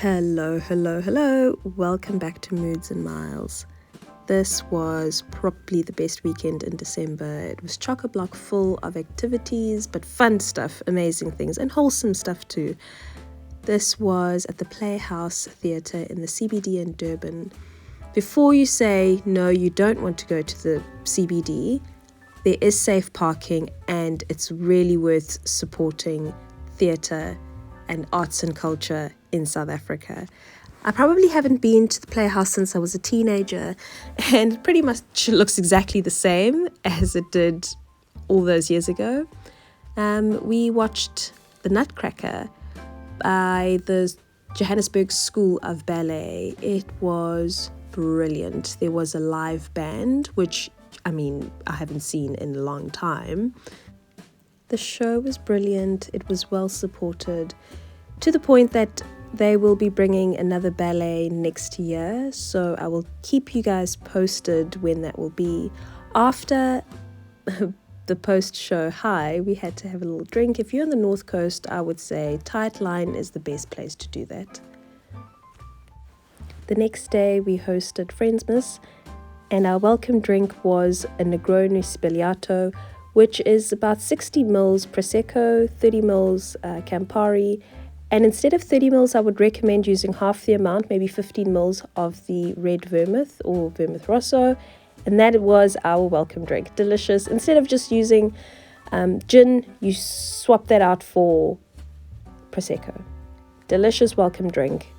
Hello, hello, hello. Welcome back to Moods and Miles. This was probably the best weekend in December. It was chock-a-block full of activities, but fun stuff, amazing things, and wholesome stuff too. This was at the Playhouse Theatre in the CBD in Durban. Before you say, no, you don't want to go to the CBD, there is safe parking and it's really worth supporting theatre and arts and culture in South Africa. I probably haven't been to the Playhouse since I was a teenager, and it pretty much looks exactly the same as it did all those years ago. We watched The Nutcracker by the Johannesburg School of Ballet. It was brilliant. There was a live band, which, I haven't seen in a long time. The show was brilliant. It was well supported, to the point that they will be bringing another ballet next year, so I will keep you guys posted when that will be. After the post-show high, we had to have a little drink. If you're on the North Coast, I would say Tight Line is the best place to do that. The next day, we hosted Friendsmas, and our welcome drink was a Negroni Sbagliato, which is about 60 ml Prosecco, 30 ml Campari. And instead of 30 ml, I would recommend using half the amount, maybe 15 ml of the red vermouth or vermouth rosso. And that was our welcome drink. Delicious. Instead of just using gin, you swap that out for Prosecco. Delicious welcome drink.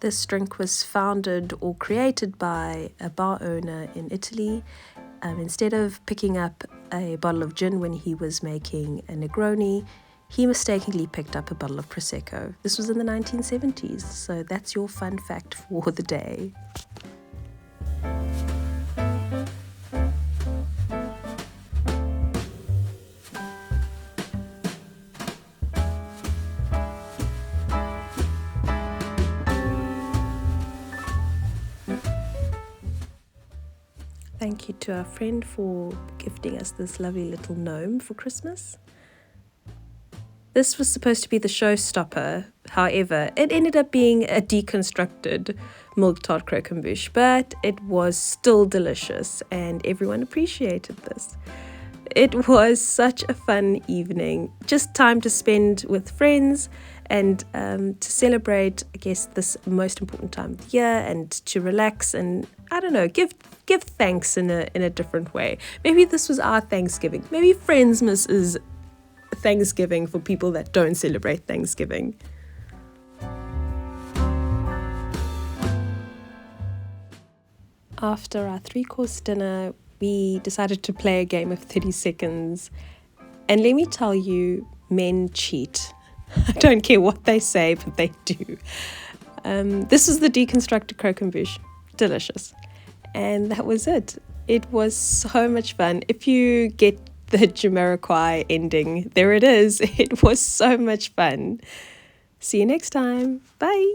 This drink was founded or created by a bar owner in Italy. Instead of picking up a bottle of gin when he was making a Negroni, he mistakenly picked up a bottle of Prosecco. This was in the 1970s, so that's your fun fact for the day. Thank you to our friend for gifting us this lovely little gnome for Christmas. This was supposed to be the showstopper. However, it ended up being a deconstructed milk tart croquembouche, but it was still delicious and everyone appreciated this. It was such a fun evening, just time to spend with friends and to celebrate, I guess, this most important time of the year, and to relax and, give thanks in a different way. Maybe this was our Thanksgiving. Maybe Friendsmas is Thanksgiving for people that don't celebrate Thanksgiving. After our 3-course dinner, we decided to play a game of 30 seconds. And let me tell you, men cheat. I don't care what they say, but they do. This is the deconstructed croquembouche. Delicious. And that was it. It was so much fun. If you get the Jamiroquai ending, there it is. It was so much fun. See you next time. Bye.